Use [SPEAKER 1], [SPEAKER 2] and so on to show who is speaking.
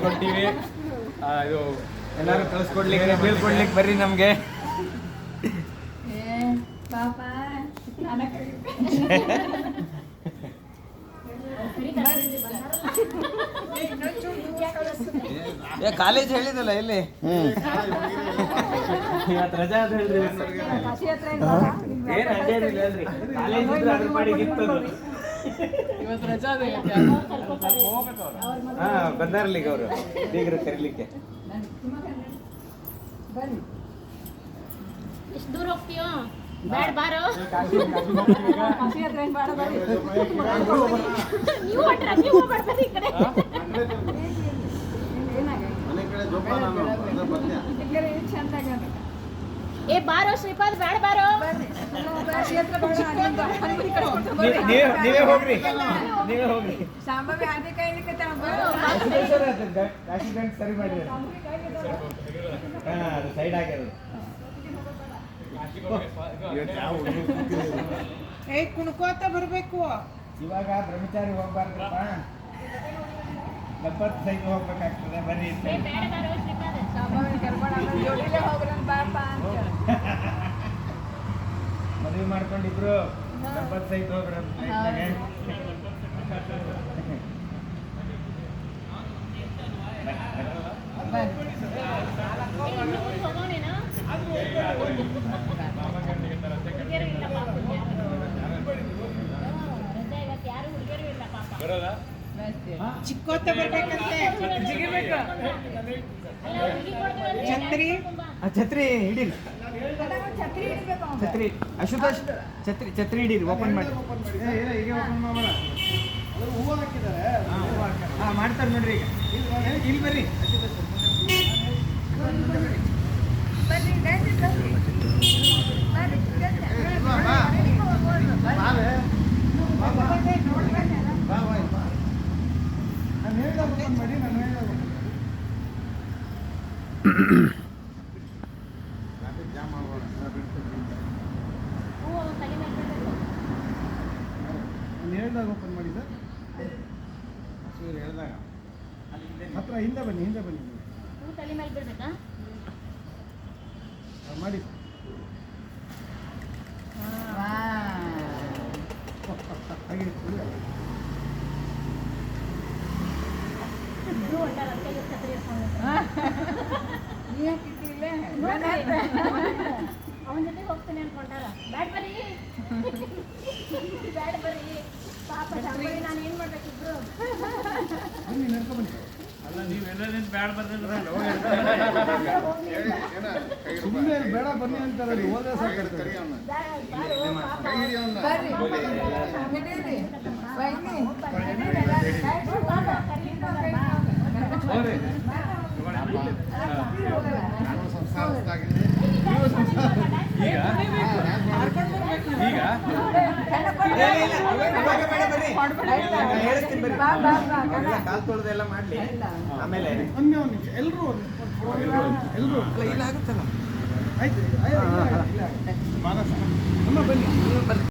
[SPEAKER 1] ಕೊಡ್ತೀವಿ. ಇದು ಎಲ್ಲರೂ ಕಳಿಸ್ಕೊಡ್ಲಿಕ್ಕೆ ಬೀಳ್ಕೊಡ್ಲಿಕ್ಕೆ ಬರ್ರಿ ನಮಗೆ. ಕಾಲೇಜ್ ಹೇಳಿದಲ್ಲ ಇಲ್ಲಿ ಇವತ್ತು ರಜಾ ಅಂತ ಹೇಳ್ರಿ. ಏನು ಅಡ್ಡಾಡಿಲ್ಲ ಹೇಳ್ರಿ, ಕಾಲೇಜ್ ಇದ್ರೆ ಅದ್ರ ಪಾಡಿಗೆ ಇರ್ತದ. ಇವತ್ತು ರಜಾ ಬಂದಾರಲ್ಲ ಈಗ ಅವರು ಬೀಗರು ಕರೀಲಿಕ್ಕೆ.
[SPEAKER 2] ಎಷ್ಟು ದೂರ ಹೋಗ್ತೀಯೋ? ಬೇಡ ಬಾರೋ. ನೀವು ಬರ್ಬೇಡಿ ಈ ಕಡೆ. ಏ ಬಾರೋ ಶ್ರೀಪಾದ್, ಬೇಡ ಬಾರೋ.
[SPEAKER 1] ನೀವೇ ಹೋಗ್ರಿ, ನೀವೇ ಹೋಗ್ರಿ. ಸರಿ ಮಾಡಿ ಅದು ಸೈಡ್ ಆಗಿರೋದು.
[SPEAKER 3] ಕುಣ್ಕೋತ ಬರ್ಬೇಕು.
[SPEAKER 1] ಇವಾಗ ಬ್ರಹ್ಮಚಾರಿ ಹೋಗ್ಬಾರ್ದಪ್ಪ, ಲಪ್ಪತ್ ಸೈಡ್ ಹೋಗ್ಬೇಕಾಗ್ತದೆ. ಬರ್ರಿ ಮದುವೆ ಮಾಡ್ಕೊಂಡಿಬ್ರು ಲಪ್ಪತ್ ಸೈಡ್ ಹೋಗ್ರ.
[SPEAKER 3] ಚಿಕ್ಕೋತ ಬರ್ಬೇಕಂತೆ. ಜಿಗಿಬೇಕು. ಛತ್ರಿ
[SPEAKER 1] ಛತ್ರಿ ಹಿಡೀರಿ, ಛತ್ರಿ ಅಶುತೋಷ್ ಛತ್ರಿ ಹಿಡೀರಿ. ಓಪನ್ ಮಾಡಿ ಮಾಡ್ತಾರೆ ನೋಡ್ರಿ. ಈಗ ಇಲ್ಲಿ ಬರ್ರಿ. ಹೇಳ್ದಾಗ ಓಪನ್ ಮಾಡಿ ಸರ್. ಹೇಳ್ದಾಗ ಹತ್ರ ಹಿಂದೆ ಬನ್ನಿ, ಹಿಂದೆ ಬನ್ನಿ.
[SPEAKER 2] ತಲೆ ಮೇಲೆ ಬಿಡ್ಬೇಕಾ
[SPEAKER 1] ಮಾಡಿ.
[SPEAKER 2] ಅವನ ಜೊತೆ ಹೋಗ್ತಾನೆ ಅನ್ಕೊಂಡಾರ. ಬ್ಯಾಡ್ ಬರ್ರಿ, ಬ್ಯಾಡ್ ಬರ್ರಿ. ಪಾಪ ಶಾಂಬಳಿ, ನಾನು ಏನ್ ಮಾಡ್ಬೇಕಿಬ್ರು?
[SPEAKER 1] ಅಲ್ಲ ನೀವೆಲ್ಲ ಬ್ಯಾಡ್ ಬರ್ದಿಲ್ಲ, ಸುಮ್ಮನೆ ಬೇಡ ಬನ್ನಿ ಅಂತಾರೆ. ಹೋದ್ರೆ ಸಾಕಾಗ್ತದೆ. ಕಾಲ್ ತೊಳೆದೆಲ್ಲ ಮಾಡ್ಲಿ ಆಮೇಲೆ. ಎಲ್ಲರೂ ಇಲ್ಲ ಆಗುತ್ತಲ್ಲ. ಆಯ್ತು, ಬನ್ನಿ.